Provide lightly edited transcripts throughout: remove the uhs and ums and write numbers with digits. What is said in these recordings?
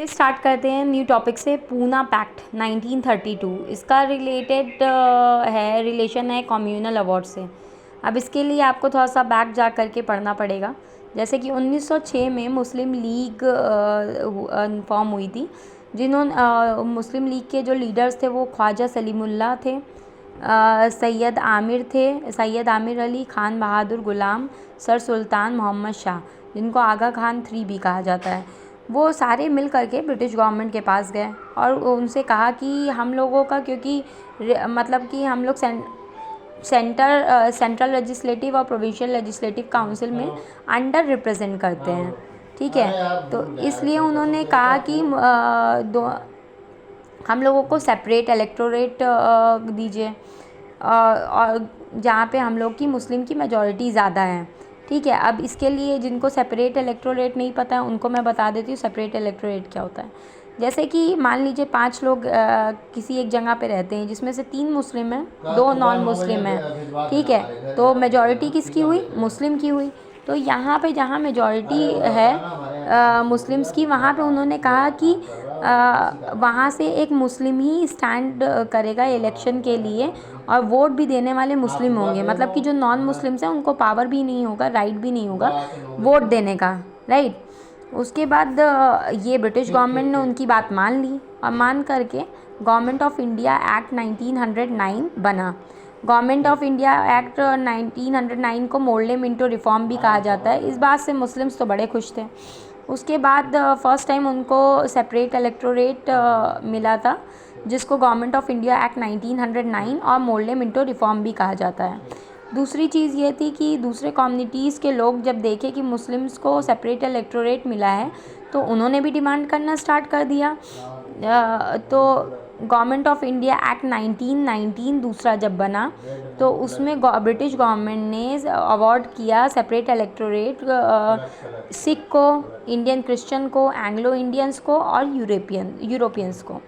Start करते हैं new topic से। पूना पैक्ट 1932, इसका रिलेशन है कम्युनल अवार्ड से। अब इसके लिए आपको थोड़ा सा बैक जा कर के पढ़ना पड़ेगा। जैसे कि 1906 में मुस्लिम लीग फॉर्म हुई थी, जिन्होंने मुस्लिम लीग के जो लीडर्स थे वो ख्वाजा सलीमुल्लाह थे, सैयद आमिर अली, खान बहादुर गुलाम, सर सुल्तान मोहम्मद शाह, जिनको आगा खान 3 भी कहा जाता है। वो सारे मिल कर के ब्रिटिश गवर्नमेंट के पास गए और उनसे कहा कि हम लोगों का, क्योंकि मतलब कि हम लोग सेंट्रल लेजिस्लेटिव और प्रोविंशियल लेजिस्लेटिव काउंसिल में अंडर रिप्रेजेंट करते हैं, ठीक है। तो इसलिए उन्होंने कहा कि हम लोगों को सेपरेट इलेक्टोरेट दीजिए, और जहाँ पे हम लोग की मुस्लिम की मेजॉरिटी ज़्यादा है, ठीक है। अब इसके लिए जिनको सेपरेट इलेक्टोरेट नहीं पता है उनको मैं बता देती हूँ सेपरेट इलेक्टोरेट क्या होता है। जैसे कि मान लीजिए 5 लोग किसी एक जगह पे रहते हैं, जिसमें से 3 मुस्लिम हैं, 2 नॉन मुस्लिम हैं, ठीक है। तो मेजॉरिटी किसकी हुई? मुस्लिम की हुई। तो यहाँ पे जहाँ मेजॉरिटी है मुस्लिम्स की, वहाँ पे उन्होंने कहा कि वहाँ से एक मुस्लिम ही स्टैंड करेगा इलेक्शन के लिए, और वोट भी देने वाले मुस्लिम होंगे। मतलब कि जो नॉन मुस्लिम्स हैं उनको पावर भी नहीं होगा, राइट भी नहीं होगा वोट देने का, राइट। उसके बाद ये ब्रिटिश गवर्नमेंट ने उनकी बात मान ली, और मान करके गवर्नमेंट ऑफ इंडिया एक्ट 1909 बना। गवर्नमेंट ऑफ इंडिया एक्ट 1909 को मोरले मिंटो रिफॉर्म भी कहा जाता है। इस बात से मुस्लिम्स तो बड़े खुश थे। उसके बाद फर्स्ट टाइम उनको सेपरेट इलेक्टोरेट मिला था, जिसको गवर्नमेंट ऑफ इंडिया एक्ट 1909 और मोरले मिंटो रिफॉर्म भी कहा जाता है। दूसरी चीज़ ये थी कि दूसरे कम्युनिटीज़ के लोग जब देखे कि मुस्लिम्स को सेपरेट इलेक्टोरेट मिला है, तो उन्होंने भी डिमांड करना स्टार्ट कर दिया। तो गवर्नमेंट ऑफ इंडिया एक्ट 1919 दूसरा जब बना, तो उसमें ब्रिटिश गवर्नमेंट ने अवार्ड किया सेपरेट इलेक्टोरेट सिख को, इंडियन क्रिश्चियन को, एंग्लो इंडियंस को और यूरोपियंस को।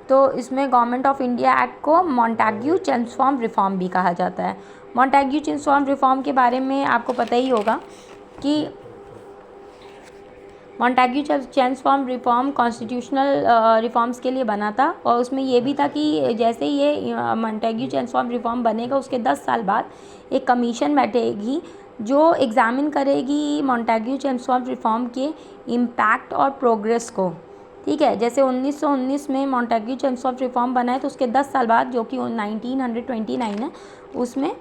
तो इसमें गवर्नमेंट ऑफ इंडिया एक्ट को मॉन्टेग्यू चेम्सफॉर्ड रिफॉर्म भी कहा जाता है। मॉन्टेग्यू चेम्सफॉर्ड रिफॉर्म के बारे में आपको पता ही होगा कि मॉन्टेग्यू चेम्सफॉर्ड रिफॉर्म कॉन्स्टिट्यूशनल रिफॉर्म्स के लिए बना था, और उसमें ये भी था कि जैसे ये मॉन्टेग्यू चेम्सफॉर्ड रिफॉर्म बनेगा, उसके 10 साल बाद एक कमीशन बैठेगी जो एग्ज़ामिन करेगी मॉन्टेग्यू चेम्सफॉर्ड रिफॉर्म के इम्पैक्ट और प्रोग्रेस को, ठीक है। जैसे 1919 में मॉन्टेग्यू चेम्सफॉर्ड रिफॉर्म बना है, तो उसके 10 साल बाद, जो कि 1929 है, उसमें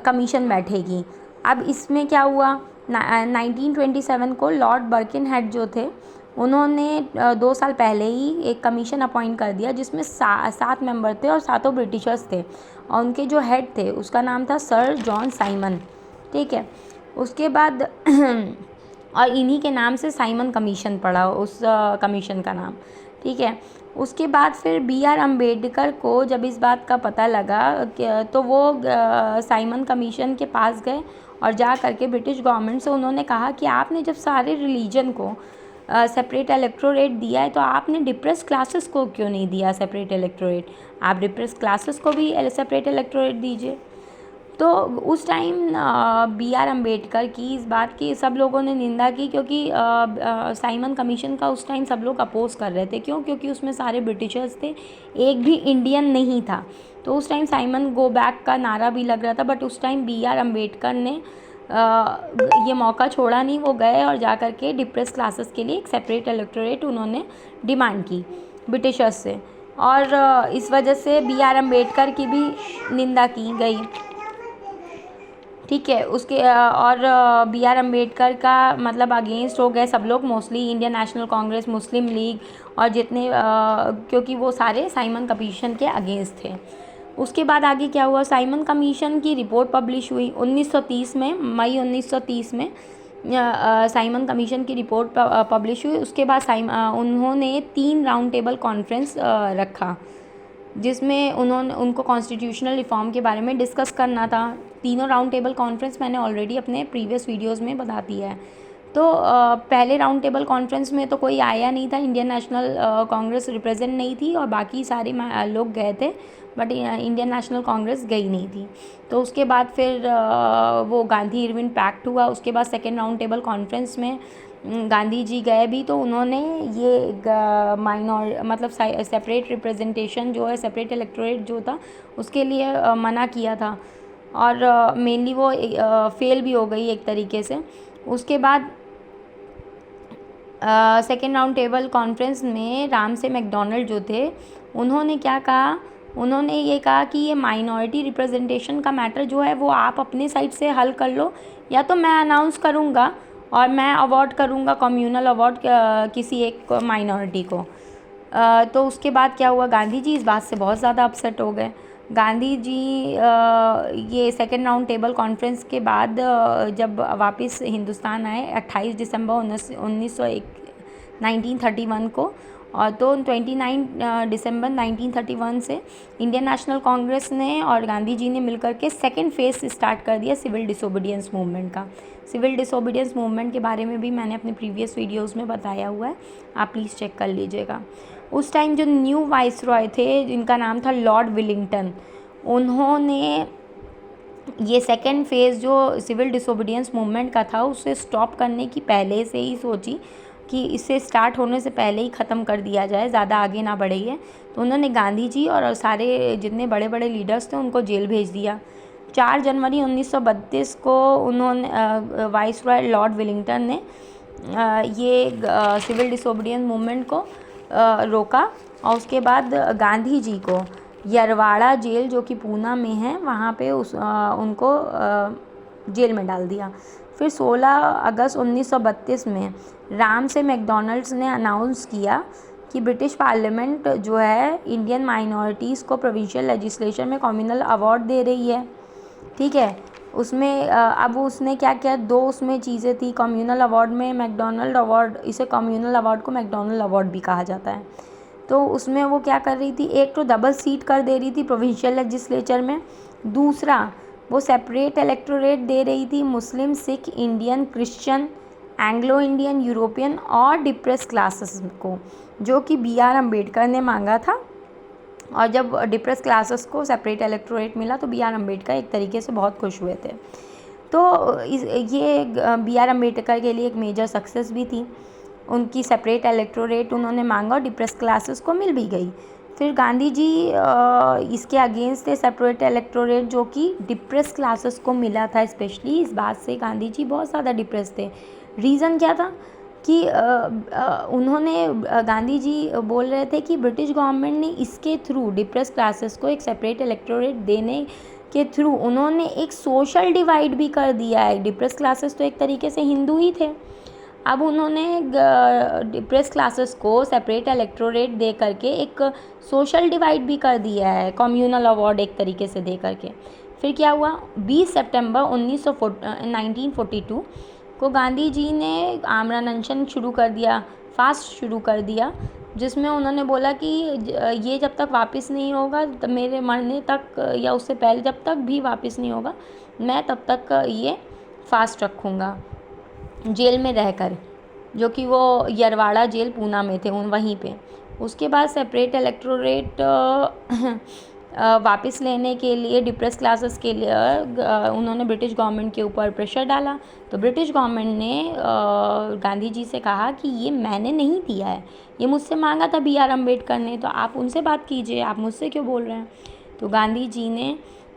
कमीशन बैठेगी। अब इसमें क्या हुआ, 1927 को लॉर्ड बर्किनहेड जो थे, उन्होंने 2 साल पहले ही एक कमीशन अपॉइंट कर दिया, जिसमें 7 मेंबर थे और सातों ब्रिटिशर्स थे, और उनके जो हेड थे उसका नाम था सर जॉन साइमन, ठीक है। उसके बाद और इन्हीं के नाम से साइमन कमीशन पड़ा, उस कमीशन का नाम, ठीक है। उसके बाद फिर BR अम्बेडकर को जब इस बात का पता लगा, तो वो साइमन कमीशन के पास गए और जा करके ब्रिटिश गवर्नमेंट से उन्होंने कहा कि आपने जब सारे रिलीजन को सेपरेट इलेक्टोरेट दिया है, तो आपने डिप्रेस क्लासेस को क्यों नहीं दिया सेपरेट इलेक्टोरेट? आप डिप्रेस क्लासेस को भी सेपरेट इलेक्टोरेट दीजिए। तो उस टाइम BR अम्बेडकर की इस बात की सब लोगों ने निंदा की, क्योंकि साइमन कमीशन का उस टाइम सब लोग अपोज कर रहे थे। क्यों? क्योंकि उसमें सारे ब्रिटिशर्स थे, एक भी इंडियन नहीं था। तो उस टाइम साइमन गो बैक का नारा भी लग रहा था, बट उस टाइम BR अम्बेडकर ने ये मौका छोड़ा नहीं। वो गए और जा कर के डिप्रेस क्लासेस के लिए एक सेपरेट इलेक्टोरेट उन्होंने डिमांड की ब्रिटिशर्स से, और इस वजह से BR अम्बेडकर की भी निंदा की गई, ठीक है। उसके और BR अम्बेडकर का मतलब अगेंस्ट हो गए सब लोग, मोस्टली इंडियन नेशनल कांग्रेस, मुस्लिम लीग और जितने क्योंकि वो सारे साइमन कमीशन के अगेंस्ट थे। उसके बाद आगे क्या हुआ, साइमन कमीशन की रिपोर्ट पब्लिश हुई 1930 में, मई 1930 में साइमन कमीशन की रिपोर्ट पब्लिश हुई। उसके बाद उन्होंने 3 राउंड टेबल कॉन्फ्रेंस रखा, जिसमें उनको कॉन्स्टिट्यूशनल रिफॉर्म के बारे में डिस्कस करना था। तीनों राउंड टेबल कॉन्फ्रेंस मैंने ऑलरेडी अपने प्रीवियस वीडियोस में बता दिया है। तो पहले राउंड टेबल कॉन्फ्रेंस में तो कोई आया नहीं था, इंडियन नेशनल कांग्रेस रिप्रेजेंट नहीं थी, और बाकी सारे लोग गए थे, बट इंडियन नेशनल कांग्रेस गई नहीं थी। तो उसके बाद फिर वो गांधी इरविन पैक्ट हुआ। उसके बाद सेकेंड राउंड टेबल कॉन्फ्रेंस में गांधी जी गए भी तो उन्होंने ये माइनॉर मतलब सेपरेट रिप्रेजेंटेशन जो है, सेपरेट इलेक्टोरेट जो था उसके लिए मना किया था, और मेनली वो फेल भी हो गई एक तरीके से। उसके बाद सेकेंड राउंड टेबल कॉन्फ्रेंस में राम से मैकडोनल्ड जो थे, उन्होंने क्या कहा, उन्होंने ये कहा कि ये माइनॉरिटी रिप्रेजेंटेशन का मैटर जो है वो आप अपने साइड से हल कर लो, या तो मैं अनाउंस करूँगा और मैं अवार्ड करूँगा कम्युनल अवार्ड किसी एक माइनॉरिटी को। तो उसके बाद क्या हुआ, गांधी जी इस बात से बहुत ज़्यादा अपसेट हो गए। गांधी जी ये सेकेंड राउंड टेबल कॉन्फ्रेंस के बाद जब वापस हिंदुस्तान आए 28 दिसंबर 1931 को, और तो 29 दिसंबर 1931 से इंडियन नेशनल कांग्रेस ने और गांधी जी ने मिलकर के सेकेंड फेज स्टार्ट कर दिया सिविल डिसोबीडियंस मूवमेंट का। सिविल डिसोबीडियंस मूवमेंट के बारे में भी मैंने अपने प्रीवियस वीडियोस में बताया हुआ है, आप प्लीज़ चेक कर लीजिएगा। उस टाइम जो न्यू वाइसरॉय थे जिनका नाम था लॉर्ड विलिंगटन, उन्होंने ये सेकेंड फेज़ जो सिविल डिसोबीडियंस मूवमेंट का था उसे स्टॉप करने की पहले से ही सोची कि इसे स्टार्ट होने से पहले ही ख़त्म कर दिया जाए, ज़्यादा आगे ना बढ़े ये। तो उन्होंने गांधी जी और सारे जितने बड़े बड़े लीडर्स थे उनको जेल भेज दिया। 4 जनवरी 1932 को उन्होंने वाइसरॉय लॉर्ड विलिंगटन ने ये सिविल डिसोबीडियंस मूवमेंट को रोका, और उसके बाद गांधी जी को यरवाड़ा जेल जो कि पूना में है वहाँ पे उनको जेल में डाल दिया। फिर 16 अगस्त 1932 में राम से मैकडोनल्ड्स ने अनाउंस किया कि ब्रिटिश पार्लियामेंट जो है इंडियन माइनॉरिटीज़ को प्रोविंशियल लेजिस्लेशन में कम्युनल अवार्ड दे रही है, ठीक है। उसमें अब उसने क्या किया, 2 उसमें चीज़ें थी कम्युनल अवार्ड में, मैकडोनल्ड अवार्ड, इसे कम्युनल अवार्ड को मैकडोनल्ड अवार्ड भी कहा जाता है। तो उसमें वो क्या कर रही थी, एक तो डबल सीट कर दे रही थी प्रोविंशियल लेजिस्लेचर में, दूसरा वो सेपरेट इलेक्टोरेट दे रही थी Muslim, Sikh, Indian, Christian, Anglo Indian, European और डिप्रेस क्लासेस को, जो कि BR अम्बेडकर ने मांगा था। और जब डिप्रेस क्लासेस को सेपरेट इलेक्टोरेट मिला तो BR अम्बेडकर एक तरीके से बहुत खुश हुए थे। तो ये BR अम्बेडकर के लिए एक मेजर सक्सेस भी थी। उनकी सेपरेट इलेक्टोरेट उन्होंने मांगा और डिप्रेस क्लासेस को मिल भी गई। फिर गांधी जी इसके अगेंस्ट थे, सेपरेट इलेक्टोरेट जो कि डिप्रेस क्लासेस को मिला था। स्पेशली इस बात से गांधी जी बहुत ज़्यादा डिप्रेस थे। रीज़न क्या था कि उन्होंने गांधी जी बोल रहे थे कि ब्रिटिश गवर्नमेंट ने इसके थ्रू डिप्रेस क्लासेस को एक सेपरेट इलेक्टोरेट देने के थ्रू उन्होंने एक सोशल डिवाइड भी कर दिया है। डिप्रेस क्लासेस तो एक तरीके से हिंदू ही थे, अब उन्होंने डिप्रेस क्लासेस को सेपरेट इलेक्टोरेट दे करके एक सोशल डिवाइड भी कर दिया है, कम्युनल अवार्ड एक तरीके से दे करके। फिर क्या हुआ, 20 सितंबर 1942 को गांधी जी ने आमरण अनशन शुरू कर दिया, फास्ट शुरू कर दिया, जिसमें उन्होंने बोला कि ये जब तक वापस नहीं होगा, तब मेरे मरने तक या उससे पहले जब तक भी वापस नहीं होगा, मैं तब तक ये फास्ट रखूँगा जेल में रहकर, जो कि वो यरवाड़ा जेल पूना में थे वहीं पे। उसके बाद सेपरेट इलेक्टोरेट वापस लेने के लिए डिप्रेस क्लासेस के लिए उन्होंने ब्रिटिश गवर्नमेंट के ऊपर प्रेशर डाला। तो ब्रिटिश गवर्नमेंट ने गांधी जी से कहा कि ये मैंने नहीं दिया है, ये मुझसे मांगा था BR अम्बेडकर ने, तो आप उनसे बात कीजिए, आप मुझसे क्यों बोल रहे हैं। तो गांधी जी ने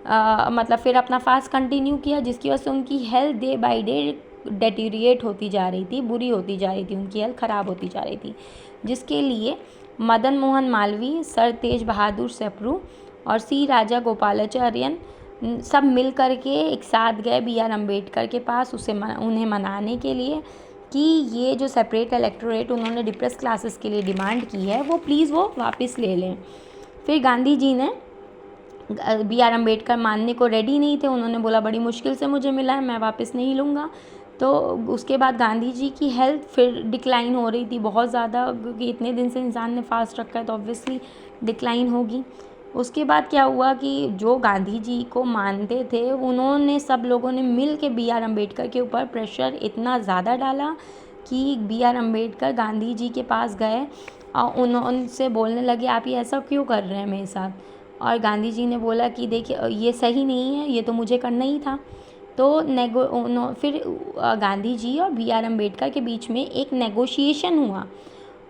मतलब फिर अपना फास्ट कंटिन्यू किया, जिसकी वजह से उनकी हेल्थ डे बाई डे डेटीरिएट होती जा रही थी, बुरी होती जा रही थी, उनकी हेल्थ ख़राब होती जा रही थी, जिसके लिए मदन मोहन मालवीय, सर तेज बहादुर सप्रू और C राजा गोपालाचार्यन सब मिल कर के एक साथ गए BR अम्बेडकर के पास उन्हें मनाने के लिए कि ये जो सेपरेट इलेक्टोरेट उन्होंने डिप्रेस क्लासेस के लिए डिमांड की है वो प्लीज़ वो वापस ले लें। फिर गांधी जी ने BR अम्बेडकर मानने को रेडी नहीं थे, उन्होंने बोला बड़ी मुश्किल से मुझे मिला है, मैं वापस नहीं लूँगा। तो उसके बाद गांधी जी की हेल्थ फिर डिक्लाइन हो रही थी बहुत ज़्यादा, क्योंकि इतने दिन से इंसान ने फास्ट रखा है तो ऑब्वियसली डिक्लाइन होगी। उसके बाद क्या हुआ कि जो गांधी जी को मानते थे उन्होंने सब लोगों ने मिल के BR अम्बेडकर के ऊपर प्रेशर इतना ज़्यादा डाला कि BR अम्बेडकर गांधी जी के पास गए और उनसे बोलने लगे आप ये ऐसा क्यों कर रहे हैं मेरे साथ। और गांधी जी ने बोला कि देखिए ये सही नहीं है, ये तो मुझे करना ही था, तो फिर गांधी जी और बी आर अम्बेडकर के बीच में एक नेगोशिएशन हुआ।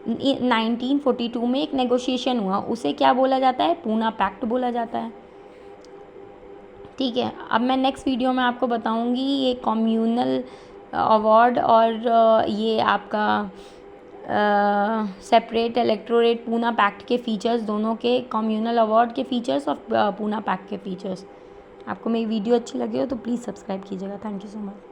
1942 में एक नेगोशिएशन हुआ, उसे क्या बोला जाता है? पूना पैक्ट बोला जाता है। ठीक है, अब मैं नेक्स्ट वीडियो में आपको बताऊंगी ये कम्युनल अवार्ड और ये आपका सेपरेट इलेक्टोरेट पूना पैक्ट के फीचर्स, दोनों के कम्युनल अवार्ड के फीचर्स और पूना पैक्ट के फीचर्स। आपको मेरी वीडियो अच्छी लगी हो तो प्लीज़ सब्सक्राइब कीजिएगा। Thank you so much.